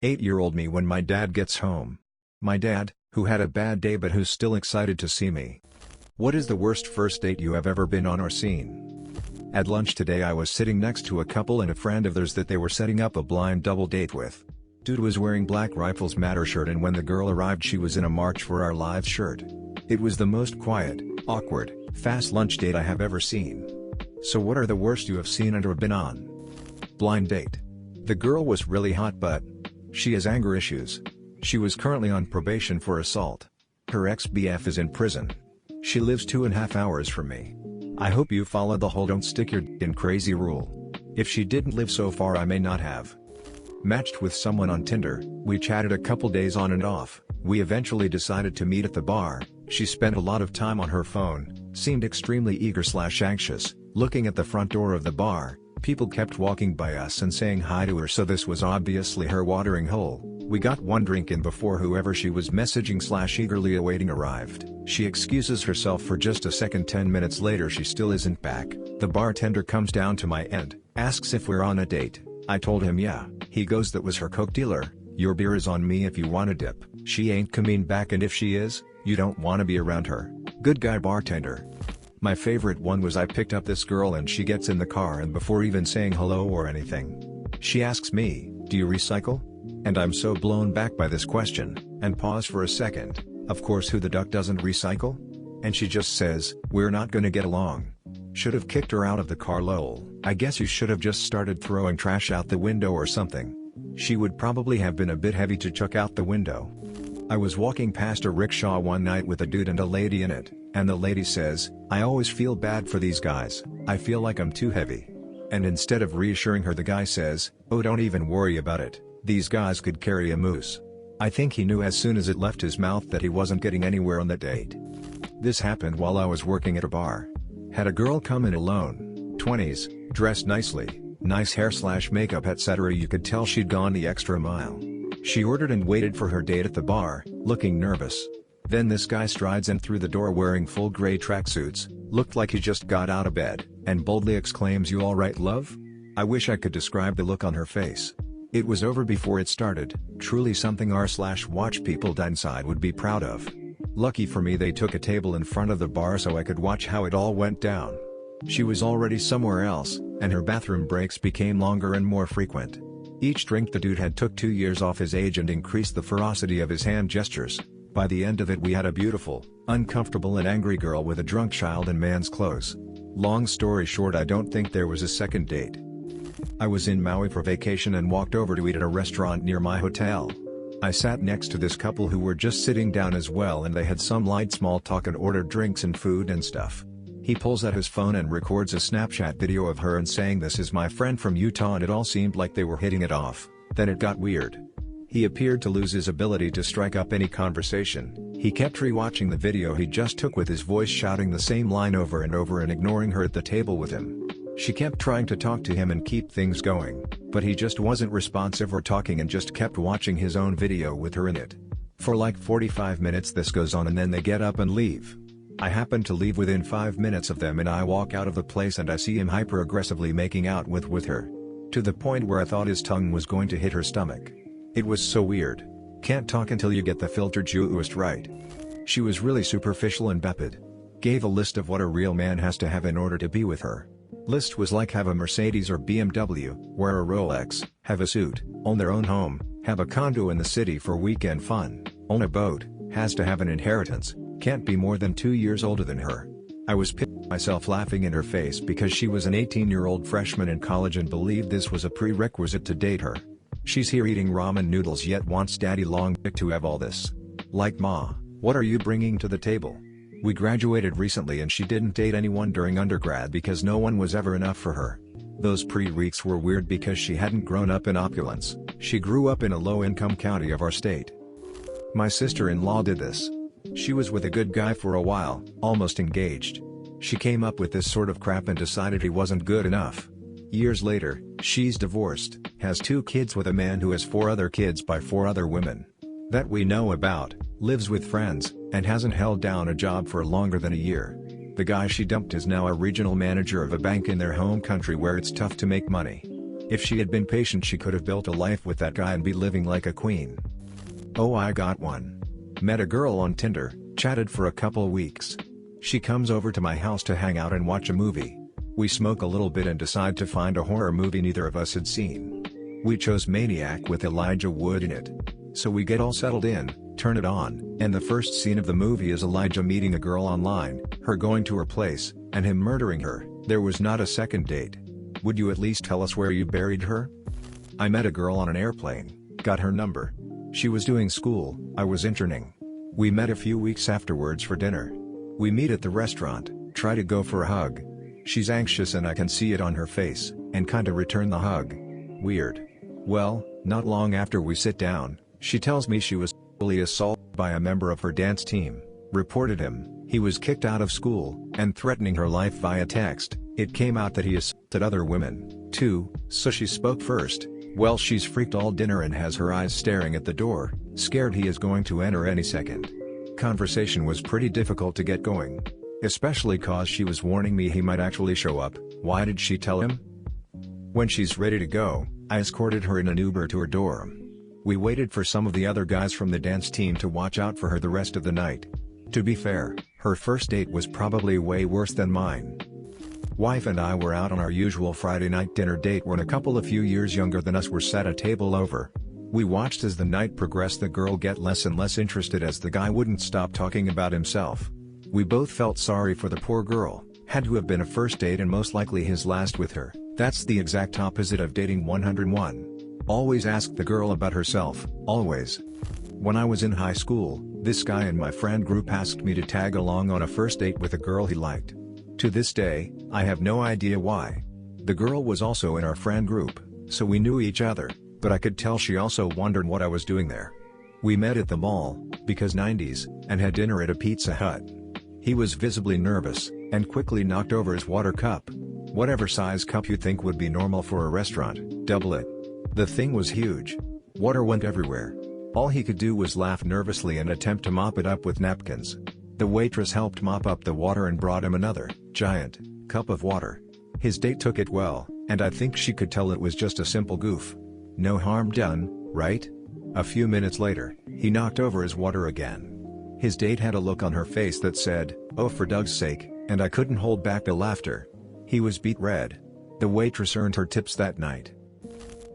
8-year-old me when my dad gets home. My dad, who had a bad day but who's still excited to see me. What is the worst first date you have ever been on or seen? At lunch today I was sitting next to a couple and a friend of theirs that they were setting up a blind double date with. Dude was wearing Black Rifles Matter shirt, and when the girl arrived she was in a March for Our Lives shirt. It was the most quiet, awkward, fast lunch date I have ever seen. So what are the worst you have seen and or been on? Blind date. The girl was really hot but she has anger issues. She was currently on probation for assault. Her ex-BF is in prison. She lives 2.5 hours from me. I hope you followed the whole don't stick your d in crazy rule. If she didn't live so far I may not have. Matched with someone on Tinder, we chatted a couple days on and off, we eventually decided to meet at the bar. She spent a lot of time on her phone, seemed extremely eager/anxious, looking at the front door of the bar. People kept walking by us and saying hi to her, so this was obviously her watering hole. We got one drink in before whoever she was messaging/eagerly awaiting arrived. She excuses herself for just a second. 10 minutes later she still isn't back. The bartender comes down to my end, asks if we're on a date. I told him yeah. He goes, that was her coke dealer, your beer is on me if you wanna dip. She ain't coming back, and if she is, you don't wanna be around her. Good guy bartender. My favorite one was I picked up this girl and she gets in the car and before even saying hello or anything, she asks me, do you recycle? And I'm so blown back by this question, and pause for a second, of course who the duck doesn't recycle? And she just says, we're not gonna get along. Should have kicked her out of the car lol. I guess you should have just started throwing trash out the window or something. She would probably have been a bit heavy to chuck out the window. I was walking past a rickshaw one night with a dude and a lady in it, and the lady says, I always feel bad for these guys, I feel like I'm too heavy. And instead of reassuring her the guy says, oh don't even worry about it, these guys could carry a moose. I think he knew as soon as it left his mouth that he wasn't getting anywhere on the date. This happened while I was working at a bar. Had a girl come in alone, 20s, dressed nicely, nice hair/makeup etc. You could tell she'd gone the extra mile. She ordered and waited for her date at the bar, looking nervous. Then this guy strides in through the door wearing full gray tracksuits, looked like he just got out of bed, and boldly exclaims, you alright love? I wish I could describe the look on her face. It was over before it started, truly something r/watch people inside would be proud of. Lucky for me they took a table in front of the bar so I could watch how it all went down. She was already somewhere else, and her bathroom breaks became longer and more frequent. Each drink the dude had took 2 years off his age and increased the ferocity of his hand gestures. By the end of it we had a beautiful, uncomfortable and angry girl with a drunk child in man's clothes. Long story short, I don't think there was a second date. I was in Maui for vacation and walked over to eat at a restaurant near my hotel. I sat next to this couple who were just sitting down as well, and they had some light small talk and ordered drinks and food and stuff. He pulls out his phone and records a Snapchat video of her and saying, this is my friend from Utah, and it all seemed like they were hitting it off. Then it got weird. He appeared to lose his ability to strike up any conversation. He kept rewatching the video he just took with his voice shouting the same line over and over and ignoring her at the table with him. She kept trying to talk to him and keep things going, but he just wasn't responsive or talking and just kept watching his own video with her in it. For like 45 minutes this goes on and then they get up and leave. I happen to leave within 5 minutes of them and I walk out of the place and I see him hyper-aggressively making out with her. To the point where I thought his tongue was going to hit her stomach. It was so weird. Can't talk until you get the filtered just right. She was really superficial and vapid. Gave a list of what a real man has to have in order to be with her. List was like have a Mercedes or BMW, wear a Rolex, have a suit, own their own home, have a condo in the city for weekend fun, own a boat, has to have an inheritance, can't be more than 2 years older than her. I was pissing myself laughing in her face because she was an 18-year-old freshman in college and believed this was a prerequisite to date her. She's here eating ramen noodles yet wants daddy long dick to have all this. Like ma, what are you bringing to the table? We graduated recently and she didn't date anyone during undergrad because no one was ever enough for her. Those prereqs were weird because she hadn't grown up in opulence, she grew up in a low-income county of our state. My sister-in-law did this. She was with a good guy for a while, almost engaged. She came up with this sort of crap and decided he wasn't good enough. Years later, she's divorced, has 2 kids with a man who has 4 other kids by 4 other women. That we know about, lives with friends, and hasn't held down a job for longer than a year. The guy she dumped is now a regional manager of a bank in their home country where it's tough to make money. If she had been patient, she could have built a life with that guy and be living like a queen. Oh, I got one. Met a girl on Tinder, chatted for a couple weeks. She comes over to my house to hang out and watch a movie. We smoke a little bit and decide to find a horror movie neither of us had seen. We chose Maniac with Elijah Wood in it. So we get all settled in, turn it on, and the first scene of the movie is Elijah meeting a girl online, her going to her place, and him murdering her. There was not a second date. Would you at least tell us where you buried her? I met a girl on an airplane, got her number. She was doing school, I was interning. We met a few weeks afterwards for dinner. We meet at the restaurant, try to go for a hug. She's anxious and I can see it on her face, and kinda return the hug. Weird. Well, not long after we sit down, she tells me she was sexually assaulted by a member of her dance team, reported him, he was kicked out of school, and threatening her life via text. It came out that he assaulted other women, too, so she spoke first. Well, she's freaked all dinner and has her eyes staring at the door, scared he is going to enter any second. Conversation was pretty difficult to get going. Especially cause she was warning me he might actually show up. Why did she tell him? When she's ready to go, I escorted her in an Uber to her dorm. We waited for some of the other guys from the dance team to watch out for her the rest of the night. To be fair, her first date was probably way worse than mine. Wife and I were out on our usual Friday night dinner date when a couple a few years younger than us were sat a table over. We watched as the night progressed, the girl get less and less interested as the guy wouldn't stop talking about himself. We both felt sorry for the poor girl, had to have been a first date and most likely his last with her. That's the exact opposite of dating 101. Always ask the girl about herself, always. When I was in high school, this guy in my friend group asked me to tag along on a first date with a girl he liked. To this day, I have no idea why. The girl was also in our friend group, so we knew each other, but I could tell she also wondered what I was doing there. We met at the mall, because 90s, and had dinner at a Pizza Hut. He was visibly nervous, and quickly knocked over his water cup. Whatever size cup you think would be normal for a restaurant, double it. The thing was huge. Water went everywhere. All he could do was laugh nervously and attempt to mop it up with napkins. The waitress helped mop up the water and brought him another, giant, cup of water. His date took it well, and I think she could tell it was just a simple goof. No harm done, right? A few minutes later, he knocked over his water again. His date had a look on her face that said, "Oh, for Doug's sake," and I couldn't hold back the laughter. He was beet red. The waitress earned her tips that night.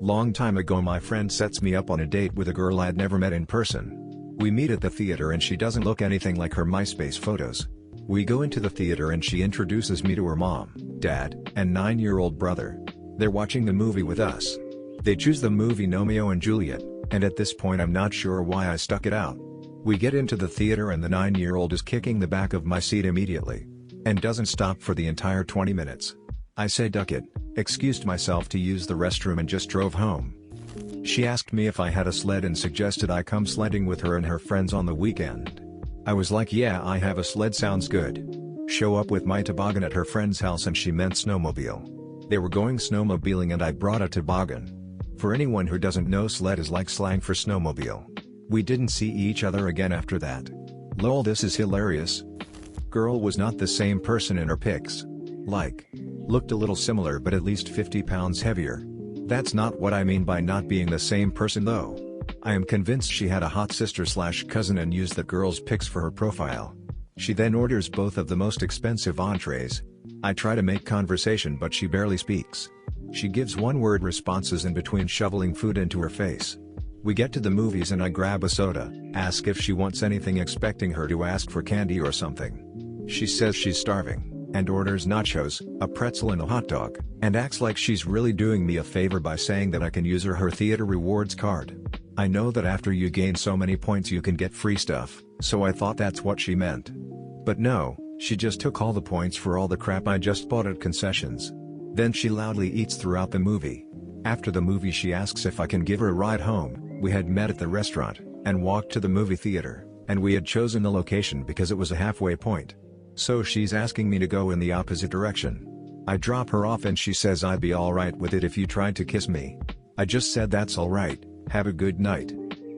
Long time ago, my friend sets me up on a date with a girl I'd never met in person. We meet at the theater and she doesn't look anything like her MySpace photos. We go into the theater and she introduces me to her mom, dad, and 9-year-old brother. They're watching the movie with us. They choose the movie Romeo and Juliet, and at this point I'm not sure why I stuck it out. We get into the theater and the 9-year-old is kicking the back of my seat immediately. And doesn't stop for the entire 20 minutes. I said duck it, excused myself to use the restroom and just drove home. She asked me if I had a sled and suggested I come sledding with her and her friends on the weekend. I was like, yeah, I have a sled, sounds good. Show up with my toboggan at her friend's house and she meant snowmobile. They were going snowmobiling and I brought a toboggan. For anyone who doesn't know, sled is like slang for snowmobile. We didn't see each other again after that. Lol, this is hilarious. Girl was not the same person in her pics. Like. Looked a little similar but at least 50 pounds heavier. That's not what I mean by not being the same person though. I am convinced she had a hot sister/cousin and used that girl's pics for her profile. She then orders both of the most expensive entrees. I try to make conversation but she barely speaks. She gives one-word responses in between shoveling food into her face. We get to the movies and I grab a soda, ask if she wants anything expecting her to ask for candy or something. She says she's starving, and orders nachos, a pretzel and a hot dog, and acts like she's really doing me a favor by saying that I can use her theater rewards card. I know that after you gain so many points you can get free stuff, so I thought that's what she meant. But no, she just took all the points for all the crap I just bought at concessions. Then she loudly eats throughout the movie. After the movie she asks if I can give her a ride home. We had met at the restaurant, and walked to the movie theater, and we had chosen the location because it was a halfway point. So she's asking me to go in the opposite direction. I drop her off and she says I'd be alright with it if you tried to kiss me. I just said that's alright, have a good night.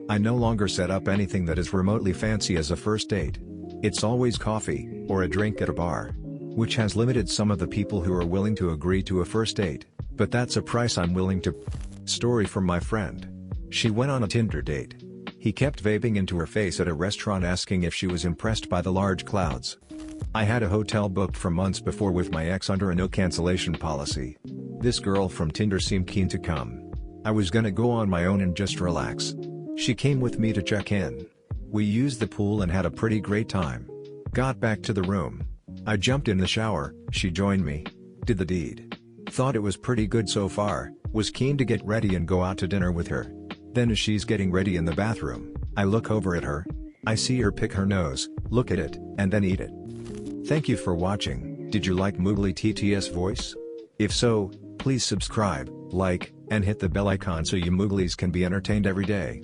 I no longer set up anything that is remotely fancy as a first date. It's always coffee, or a drink at a bar. Which has limited some of the people who are willing to agree to a first date. But that's a price I'm willing to. Story from my friend. She went on a Tinder date. He kept vaping into her face at a restaurant asking if she was impressed by the large clouds. I had a hotel booked for months before with my ex under a no cancellation policy. This girl from Tinder seemed keen to come. I was gonna go on my own and just relax. She came with me to check in. We used the pool and had a pretty great time. Got back to the room. I jumped in the shower, she joined me. Did the deed. Thought it was pretty good so far, was keen to get ready and go out to dinner with her. Then as she's getting ready in the bathroom, I look over at her. I see her pick her nose, look at it, and then eat it. Thank you for watching. Did you like Moogly TTS voice? If so, please subscribe, like, and hit the bell icon so you Mooglies can be entertained every day.